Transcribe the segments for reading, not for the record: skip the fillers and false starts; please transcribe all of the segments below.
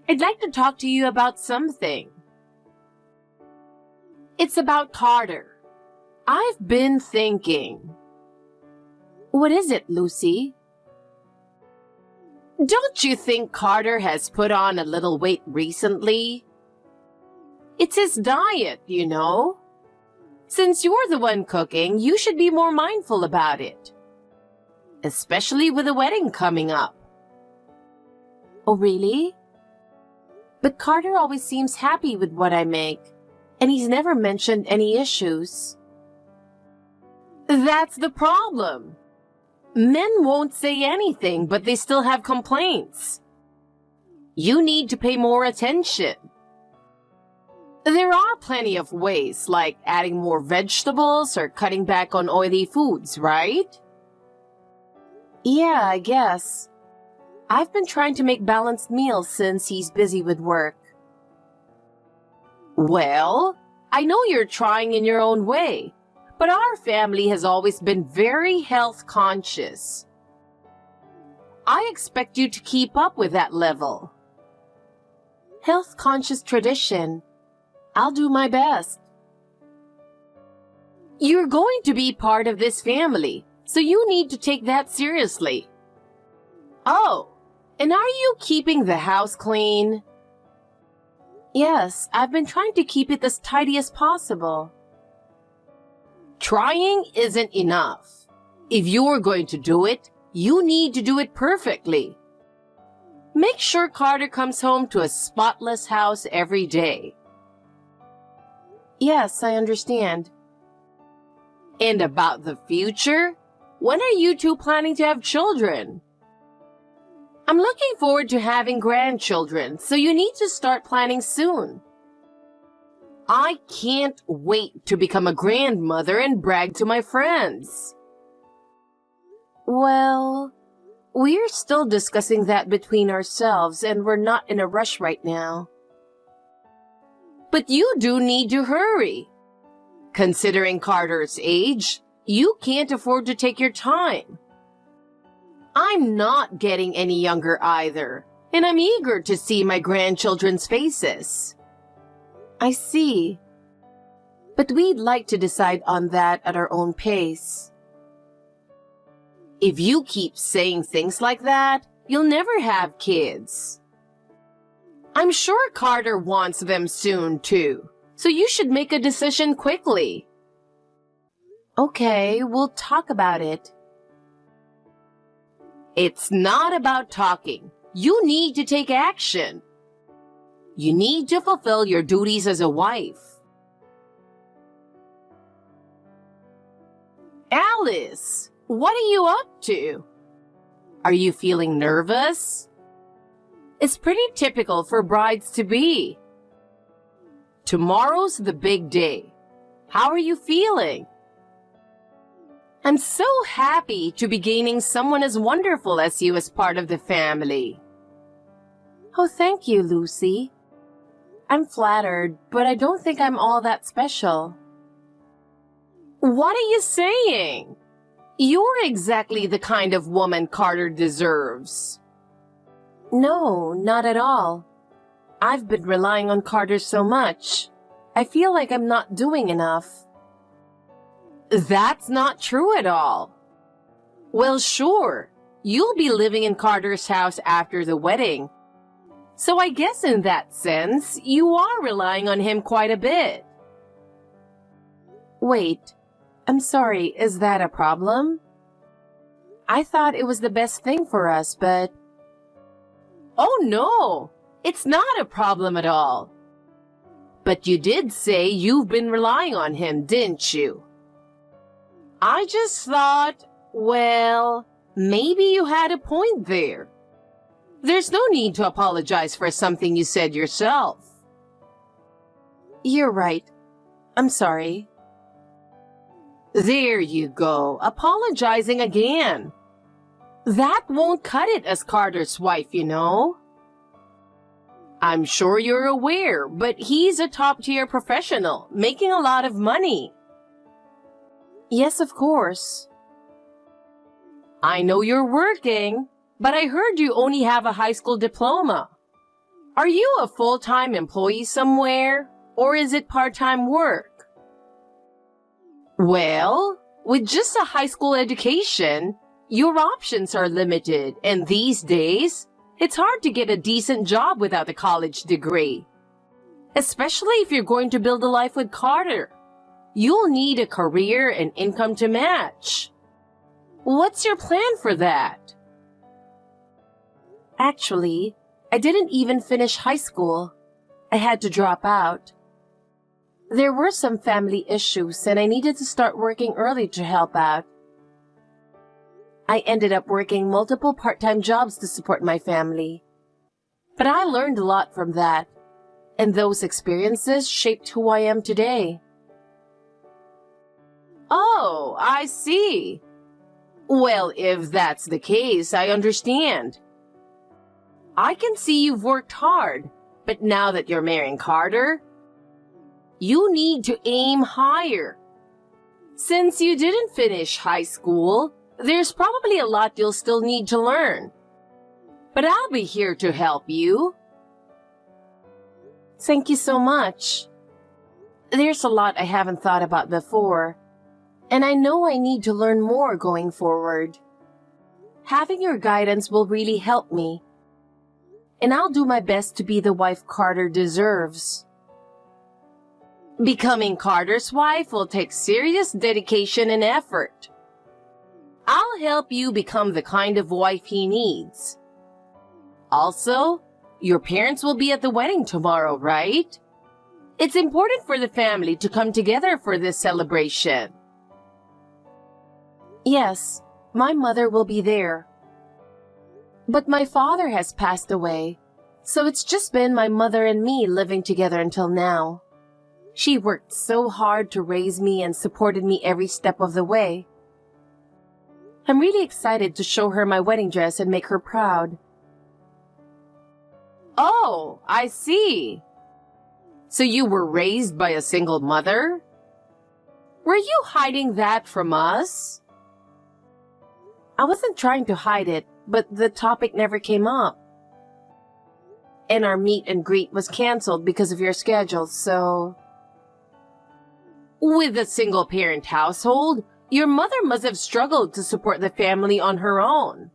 I'd like to talk to you about something. It's about Carter. I've been thinking. What is it, Lucy? Don't you think Carter has put on a little weight recently? It's his diet, you know. Since you're the one cooking, you should be more mindful about it. Especially with the wedding coming up. Oh, really? But Carter always seems happy with what I make, and he's never mentioned any issues. That's the problem. Men won't say anything, but they still have complaints. You need to pay more attention. There are plenty of ways, like adding more vegetables or cutting back on oily foods, right? Yeah, I guess. I've been trying to make balanced meals since he's busy with work. Well, I know you're trying in your own way, but our family has always been very health conscious. I expect you to keep up with that level. Health conscious tradition. I'll do my best. You're going to be part of this family, so you need to take that seriously. Oh, and are you keeping the house clean? Yes, I've been trying to keep it as tidy as possible. Trying isn't enough. If you're going to do it, you need to do it perfectly. Make sure Carter comes home to a spotless house every day. Yes, I understand. And about the future? When are you two planning to have children? I'm looking forward to having grandchildren, so you need to start planning soon. I can't wait to become a grandmother and brag to my friends. Well, we're still discussing that between ourselves and we're not in a rush right now. But you do need to hurry. Considering Carter's age, you can't afford to take your time. I'm not getting any younger either, and I'm eager to see my grandchildren's faces. I see. But we'd like to decide on that at our own pace. If you keep saying things like that, you'll never have kids. I'm sure Carter wants them soon, too, so you should make a decision quickly. Okay, we'll talk about it. It's not about talking. You need to take action. You need to fulfill your duties as a wife. Alice, what are you up to? Are you feeling nervous? It's pretty typical for brides to be. Tomorrow's the big day. How are you feeling? I'm so happy to be gaining someone as wonderful as you as part of the family. Oh, thank you, Lucy. I'm flattered, but I don't think I'm all that special. What are you saying? You're exactly the kind of woman Carter deserves. No, not at all. I've been relying on Carter so much. I feel like I'm not doing enough. That's not true at all. Well, sure, you'll be living in Carter's house after the wedding. So I guess in that sense, you are relying on him quite a bit. Wait, I'm sorry, is that a problem? I thought it was the best thing for us, but... Oh no, it's not a problem at all. But you did say you've been relying on him, didn't you? I just thought, well, maybe you had a point there. There's no need to apologize for something you said yourself. You're right. I'm sorry. There you go, apologizing again. That won't cut it as Carter's wife, you know. I'm sure you're aware, but he's a top-tier professional, making a lot of money. Yes, of course. I know you're working, but I heard you only have a high school diploma. Are you a full-time employee somewhere, or is it part-time work? Well, with just a high school education, your options are limited, and these days, it's hard to get a decent job without a college degree. Especially if you're going to build a life with Carter. You'll need a career and income to match. What's your plan for that? Actually, I didn't even finish high school. I had to drop out. There were some family issues and I needed to start working early to help out. I ended up working multiple part-time jobs to support my family. But I learned a lot from that, and those experiences shaped who I am today. Oh, I see. Well, if that's the case, I understand. I can see you've worked hard, but now that you're marrying Carter, you need to aim higher. Since you didn't finish high school, there's probably a lot you'll still need to learn. But I'll be here to help you. Thank you so much. There's a lot I haven't thought about before, and I know I need to learn more going forward. Having your guidance will really help me, and I'll do my best to be the wife Carter deserves. Becoming Carter's wife will take serious dedication and effort. I'll help you become the kind of wife he needs. Also, your parents will be at the wedding tomorrow, right? It's important for the family to come together for this celebration. Yes, my mother will be there. But my father has passed away, so it's just been my mother and me living together until now. She worked so hard to raise me and supported me every step of the way. I'm really excited to show her my wedding dress and make her proud. Oh, I see. So you were raised by a single mother? Were you hiding that from us? I wasn't trying to hide it, but the topic never came up. And our meet and greet was canceled because of your schedule, so... With a single-parent household, your mother must have struggled to support the family on her own.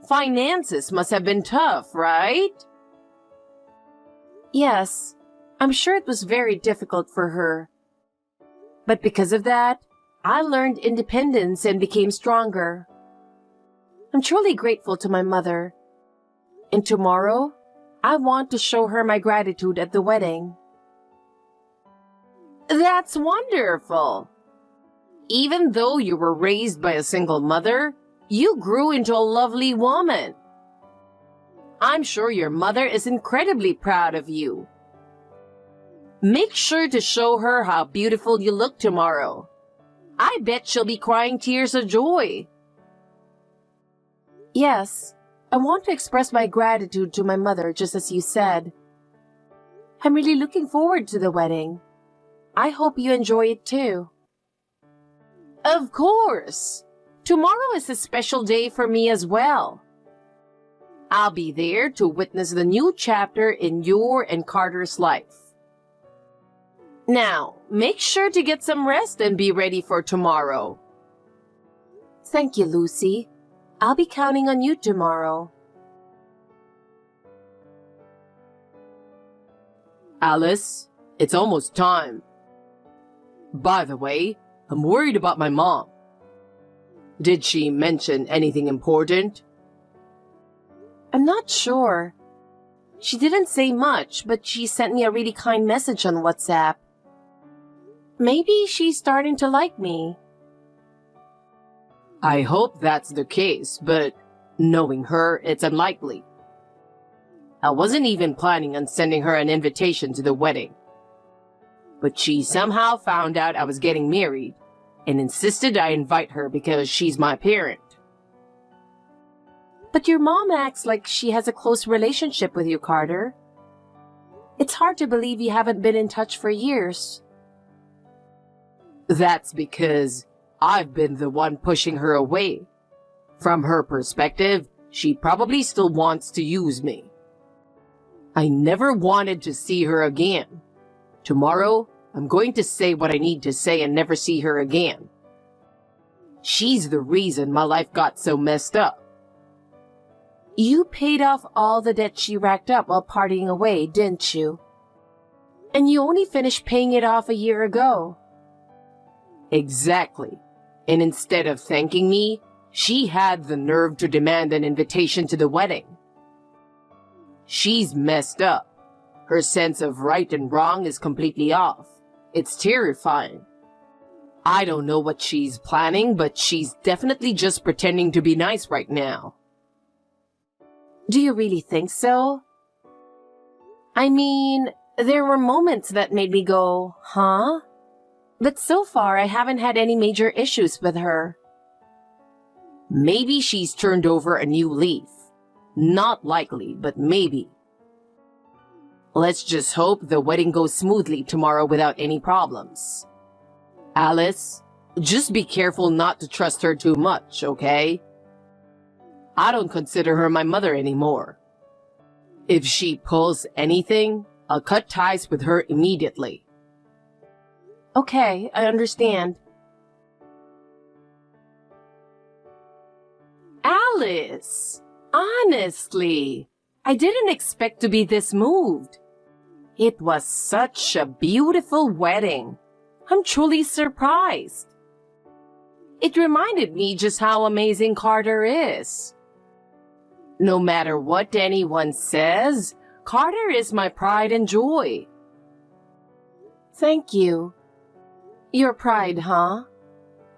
Finances must have been tough, right? Yes, I'm sure it was very difficult for her. But because of that, I learned independence and became stronger. I'm truly grateful to my mother. And tomorrow, I want to show her my gratitude at the wedding. That's wonderful. Even though you were raised by a single mother, you grew into a lovely woman. I'm sure your mother is incredibly proud of you. Make sure to show her how beautiful you look tomorrow. I bet she'll be crying tears of joy. Yes, I want to express my gratitude to my mother just as you said. I'm really looking forward to the wedding. I hope you enjoy it too. Of course. Tomorrow is a special day for me as well. I'll be there to witness the new chapter in your and Carter's life. Now, make sure to get some rest and be ready for tomorrow. Thank you, Lucy. I'll be counting on you tomorrow. Alice, it's almost time. By the way, I'm worried about my mom. Did she mention anything important? I'm not sure. She didn't say much, but she sent me a really kind message on WhatsApp. Maybe she's starting to like me. I hope that's the case, but knowing her, it's unlikely. I wasn't even planning on sending her an invitation to the wedding. But she somehow found out I was getting married and insisted I invite her because she's my parent. But your mom acts like she has a close relationship with you, Carter. It's hard to believe you haven't been in touch for years. That's because I've been the one pushing her away. From her perspective, she probably still wants to use me. I never wanted to see her again. Tomorrow, I'm going to say what I need to say and never see her again. She's the reason my life got so messed up. You paid off all the debt she racked up while partying away, didn't you? And you only finished paying it off a year ago. Exactly. And instead of thanking me, she had the nerve to demand an invitation to the wedding. She's messed up. Her sense of right and wrong is completely off. It's terrifying. I don't know what she's planning, but she's definitely just pretending to be nice right now. Do you really think so? I mean, there were moments that made me go, huh? But so far, I haven't had any major issues with her. Maybe she's turned over a new leaf. Not likely, but maybe. Let's just hope the wedding goes smoothly tomorrow without any problems. Alice, just be careful not to trust her too much, okay? I don't consider her my mother anymore. If she pulls anything, I'll cut ties with her immediately. Okay, I understand. Alice, honestly, I didn't expect to be this moved. It was such a beautiful wedding. I'm truly surprised. It reminded me just how amazing Carter is. No matter what anyone says, Carter is my pride and joy. Thank you. Your pride, huh?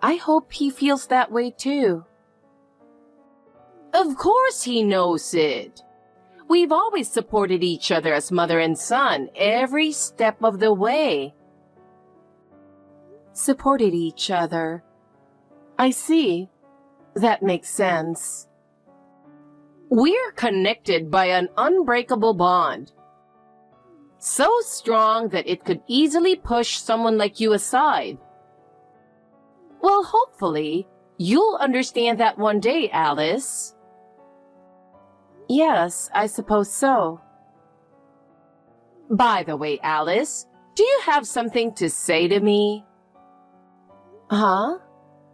I hope he feels that way too. Of course he knows it. We've always supported each other as mother and son every step of the way. Supported each other. I see. That makes sense. We're connected by an unbreakable bond. So strong that it could easily push someone like you aside. Well, hopefully, you'll understand that one day, Alice. Yes, I suppose so. By the way, Alice, do you have something to say to me? Huh?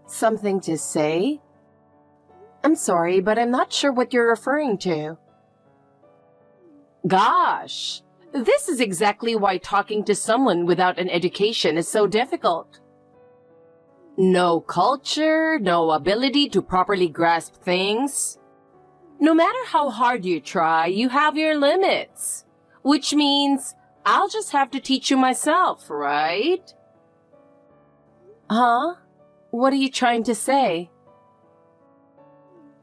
Something to say? I'm sorry, but I'm not sure what you're referring to. Gosh, this is exactly why talking to someone without an education is so difficult. No culture, no ability to properly grasp things. No matter how hard you try, you have your limits. Which means I'll just have to teach you myself, right? Huh? What are you trying to say?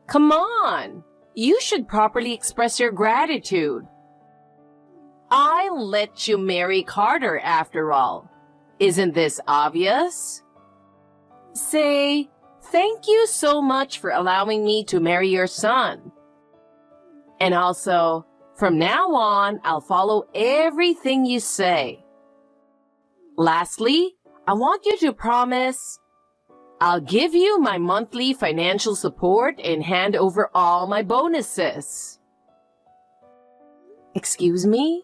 Come on! You should properly express your gratitude. I'll let you marry Carter after all. Isn't this obvious? Say, thank you so much for allowing me to marry your son. And also, from now on, I'll follow everything you say. Lastly, I want you to promise I'll give you my monthly financial support and hand over all my bonuses. Excuse me?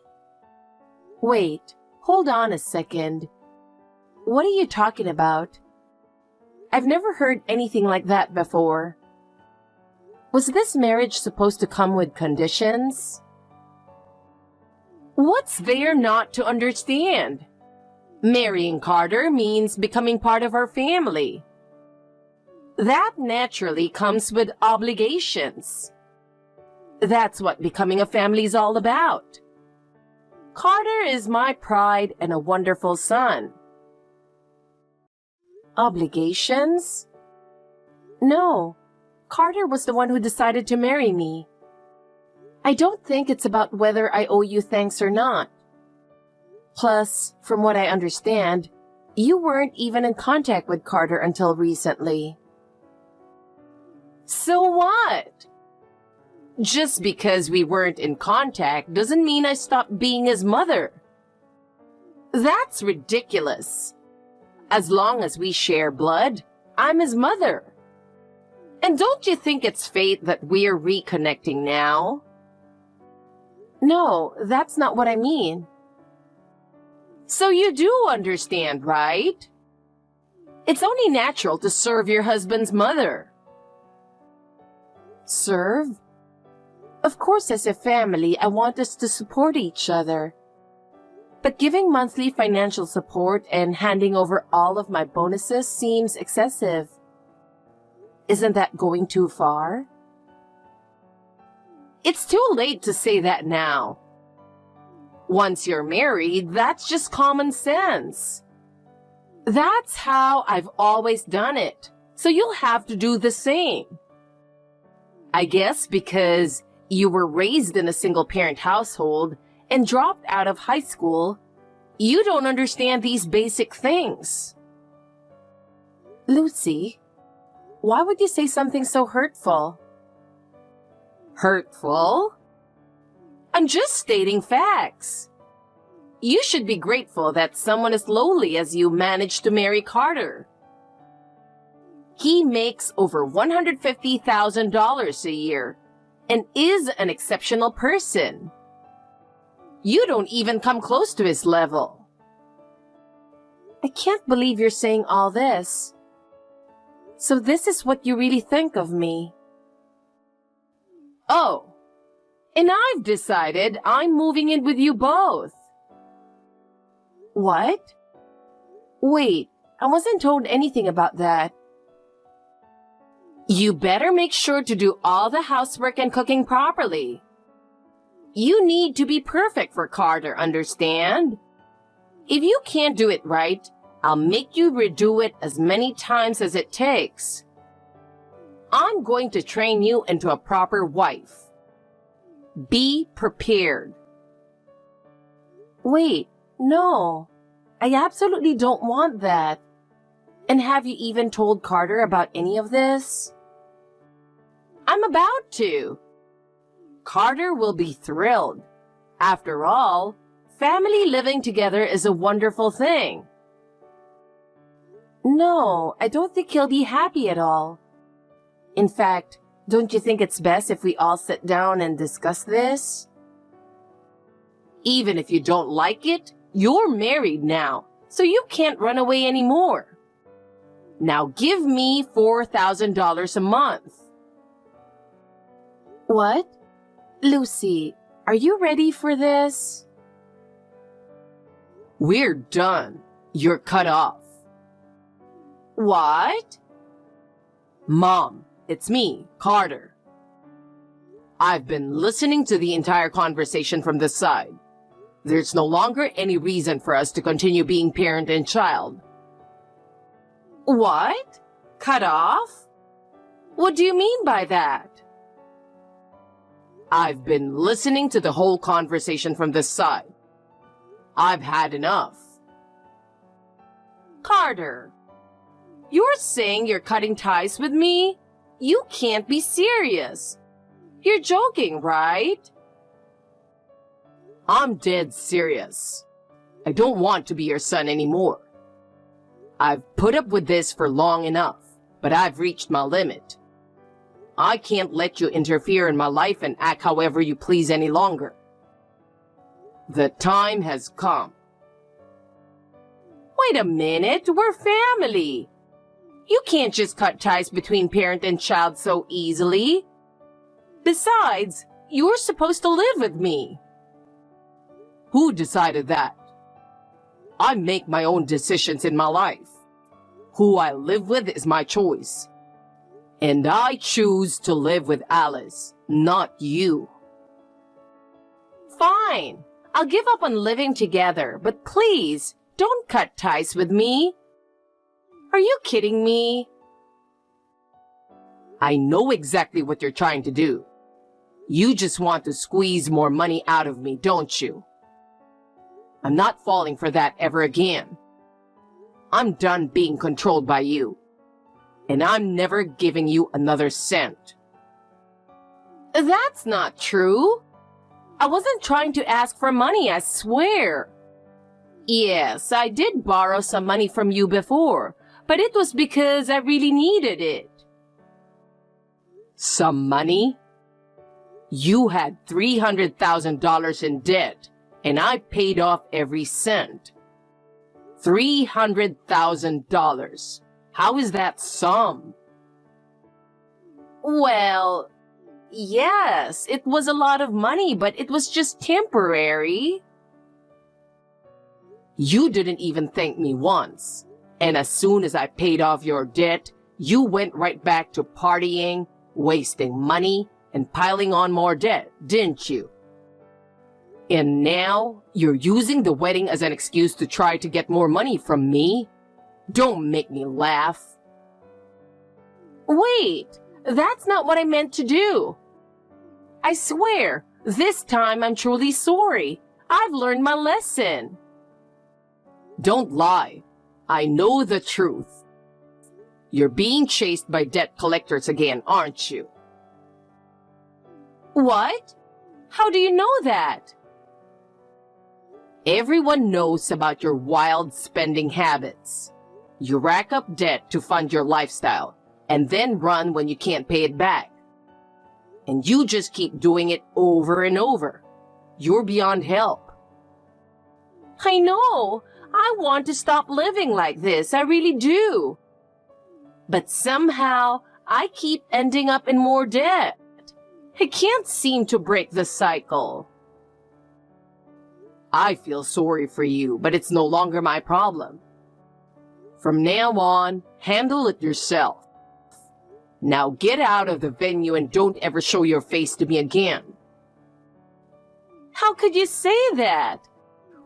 Wait, hold on a second. What are you talking about? I've never heard anything like that before. Was this marriage supposed to come with conditions? What's there not to understand? Marrying Carter means becoming part of our family. That naturally comes with obligations. That's what becoming a family is all about. Carter is my pride and a wonderful son. Obligations? No, Carter was the one who decided to marry me. I don't think it's about whether I owe you thanks or not. Plus, from what I understand, you weren't even in contact with Carter until recently. So what? Just because we weren't in contact doesn't mean I stopped being his mother. That's ridiculous. As long as we share blood, I'm his mother. And don't you think it's fate that we're reconnecting now? No, that's not what I mean. So you do understand, right? It's only natural to serve your husband's mother. Serve? Of course, as a family, I want us to support each other. But giving monthly financial support and handing over all of my bonuses seems excessive. Isn't that going too far? It's too late to say that now. Once you're married, that's just common sense. That's how I've always done it, so you'll have to do the same. I guess because you were raised in a single-parent household and dropped out of high school, you don't understand these basic things. Lucy, why would you say something so hurtful? Hurtful? I'm just stating facts. You should be grateful that someone as lowly as you managed to marry Carter. He makes over $150,000 a year and is an exceptional person. You don't even come close to his level. I can't believe you're saying all this. So this is what you really think of me. Oh, and I've decided I'm moving in with you both. What? Wait, I wasn't told anything about that. You better make sure to do all the housework and cooking properly. You need to be perfect for Carter, understand? If you can't do it right, I'll make you redo it as many times as it takes. I'm going to train you into a proper wife. Be prepared. Wait, no. I absolutely don't want that. And have you even told Carter about any of this? I'm about to. Carter will be thrilled. After all, family living together is a wonderful thing. No, I don't think he'll be happy at all. In fact, don't you think it's best if we all sit down and discuss this? Even if you don't like it, you're married now, so you can't run away anymore. Now give me $4,000 a month. What? Lucy, are you ready for this? We're done. You're cut off. What? Mom, it's me, Carter. I've been listening to the entire conversation from this side. There's no longer any reason for us to continue being parent and child. What? Cut off? What do you mean by that? I've been listening to the whole conversation from this side. I've had enough. Carter, you're saying you're cutting ties with me? You can't be serious. You're joking, right? I'm dead serious. I don't want to be your son anymore. I've put up with this for long enough, but I've reached my limit. I can't let you interfere in my life and act however you please any longer. The time has come. Wait a minute, we're family. You can't just cut ties between parent and child so easily. Besides, you're supposed to live with me. Who decided that? I make my own decisions in my life. Who I live with is my choice. And I choose to live with Alice, not you. Fine. I'll give up on living together, but please, don't cut ties with me. Are you kidding me? I know exactly what you're trying to do. You just want to squeeze more money out of me, don't you? I'm not falling for that ever again. I'm done being controlled by you. And I'm never giving you another cent. That's not true. I wasn't trying to ask for money, I swear. Yes, I did borrow some money from you before, but it was because I really needed it. Some money? You had $300,000 in debt, and I paid off every cent. $300,000. How is that some? Well, yes, it was a lot of money, but it was just temporary. You didn't even thank me once. And as soon as I paid off your debt, you went right back to partying, wasting money, and piling on more debt, didn't you? And now you're using the wedding as an excuse to try to get more money from me? Don't make me laugh. Wait, that's not what I meant to do. I swear, this time I'm truly sorry. I've learned my lesson. Don't lie. I know the truth. You're being chased by debt collectors again, aren't you? What? How do you know that? Everyone knows about your wild spending habits. You rack up debt to fund your lifestyle, and then run when you can't pay it back. And you just keep doing it over and over. You're beyond help. I know. I want to stop living like this. I really do. But somehow, I keep ending up in more debt. I can't seem to break the cycle. I feel sorry for you, but it's no longer my problem. From now on, handle it yourself. Now get out of the venue and don't ever show your face to me again. How could you say that?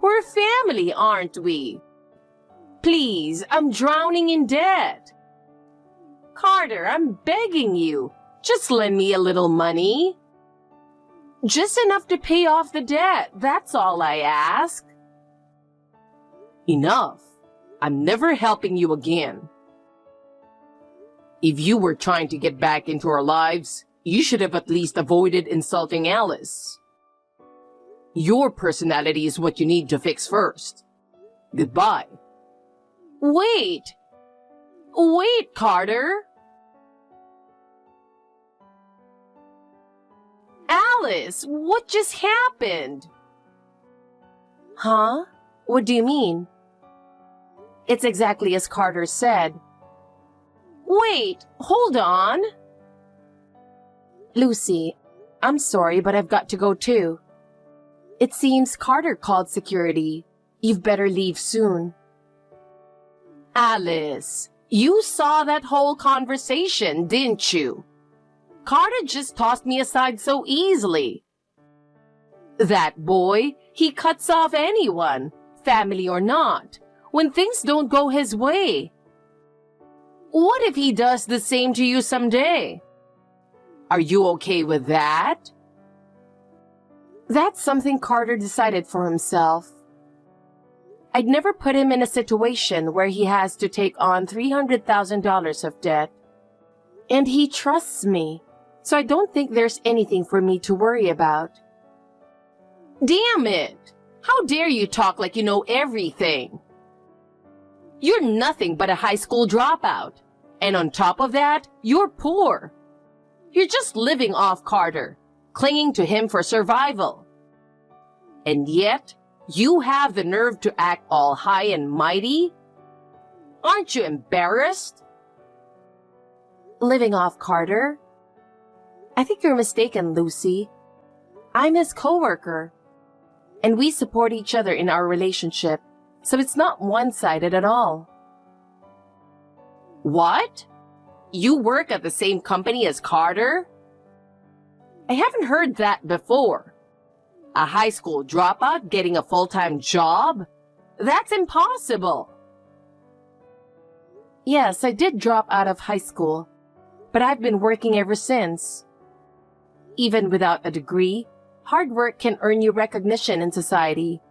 We're family, aren't we? Please, I'm drowning in debt. Carter, I'm begging you. Just lend me a little money. Just enough to pay off the debt. That's all I ask. Enough. I'm never helping you again. If you were trying to get back into our lives, you should have at least avoided insulting Alice. Your personality is what you need to fix first. Goodbye. Wait. Wait, Carter. Alice, what just happened? Huh? What do you mean? It's exactly as Carter said. Wait, hold on. Lucy, I'm sorry, but I've got to go too. It seems Carter called security. You've better leave soon. Alice, you saw that whole conversation, didn't you? Carter just tossed me aside so easily. That boy, he cuts off anyone, family or not, when things don't go his way. What if he does the same to you someday? Are you okay with that? That's something Carter decided for himself. I'd never put him in a situation where he has to take on $300,000 of debt. And he trusts me, so I don't think there's anything for me to worry about. Damn it! How dare you talk like you know everything? You're nothing but a high school dropout. And on top of that, you're poor. You're just living off Carter, clinging to him for survival. And yet, you have the nerve to act all high and mighty? Aren't you embarrassed? Living off Carter? I think you're mistaken, Lucy. I'm his coworker, and we support each other in our relationship, so it's not one-sided at all. What? You work at the same company as Carter? I haven't heard that before. A high school dropout getting a full-time job? That's impossible. Yes, I did drop out of high school, but I've been working ever since. Even without a degree, hard work can earn you recognition in society.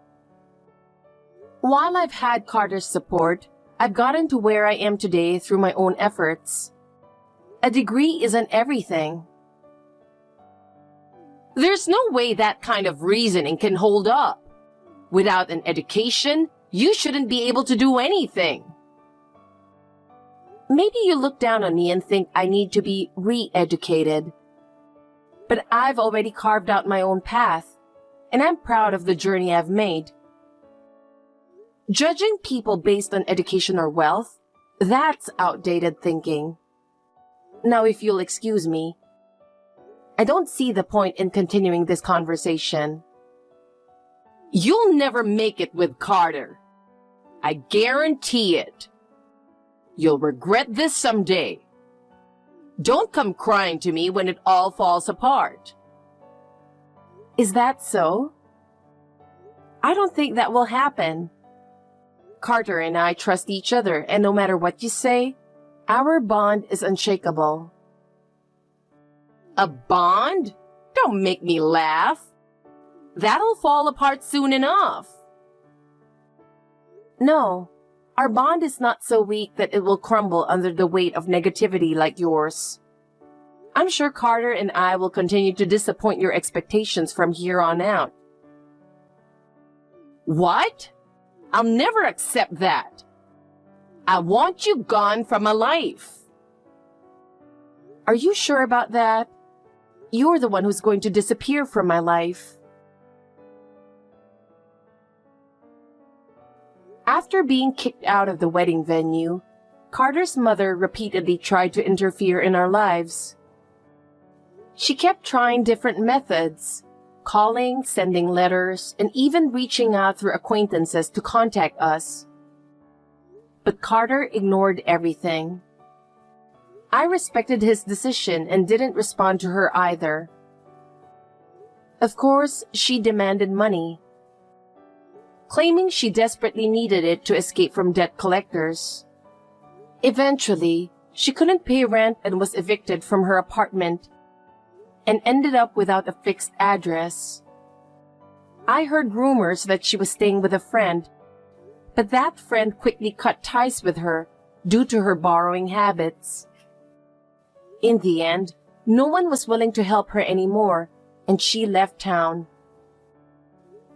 While I've had Carter's support, I've gotten to where I am today through my own efforts. A degree isn't everything. There's no way that kind of reasoning can hold up. Without an education, you shouldn't be able to do anything. Maybe you look down on me and think I need to be re-educated. But I've already carved out my own path, and I'm proud of the journey I've made. Judging people based on education or wealth, that's outdated thinking. Now, if you'll excuse me, I don't see the point in continuing this conversation. You'll never make it with Carter. I guarantee it. You'll regret this someday. Don't come crying to me when it all falls apart. Is that so? I don't think that will happen. Carter and I trust each other, and no matter what you say, our bond is unshakable. A bond? Don't make me laugh. That'll fall apart soon enough. No, our bond is not so weak that it will crumble under the weight of negativity like yours. I'm sure Carter and I will continue to disappoint your expectations from here on out. What? I'll never accept that. I want you gone from my life. Are you sure about that? You're the one who's going to disappear from my life. After being kicked out of the wedding venue, Carter's mother repeatedly tried to interfere in our lives. She kept trying different methods, calling, sending letters, and even reaching out through acquaintances to contact us. But Carter ignored everything. I respected his decision and didn't respond to her either. Of course, she demanded money, claiming she desperately needed it to escape from debt collectors. Eventually, she couldn't pay rent and was evicted from her apartment and ended up without a fixed address. I heard rumors that she was staying with a friend, but that friend quickly cut ties with her due to her borrowing habits. In the end, no one was willing to help her anymore, and she left town.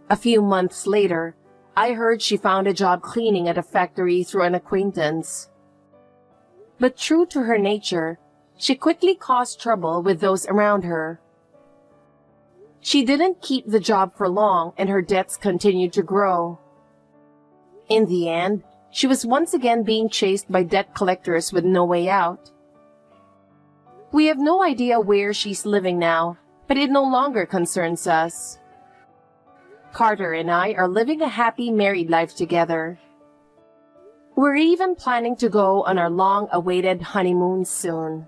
A few months later, I heard she found a job cleaning at a factory through an acquaintance. But true to her nature, she quickly caused trouble with those around her. She didn't keep the job for long, and her debts continued to grow. In the end, she was once again being chased by debt collectors with no way out. We have no idea where she's living now, but it no longer concerns us. Carter and I are living a happy married life together. We're even planning to go on our long-awaited honeymoon soon.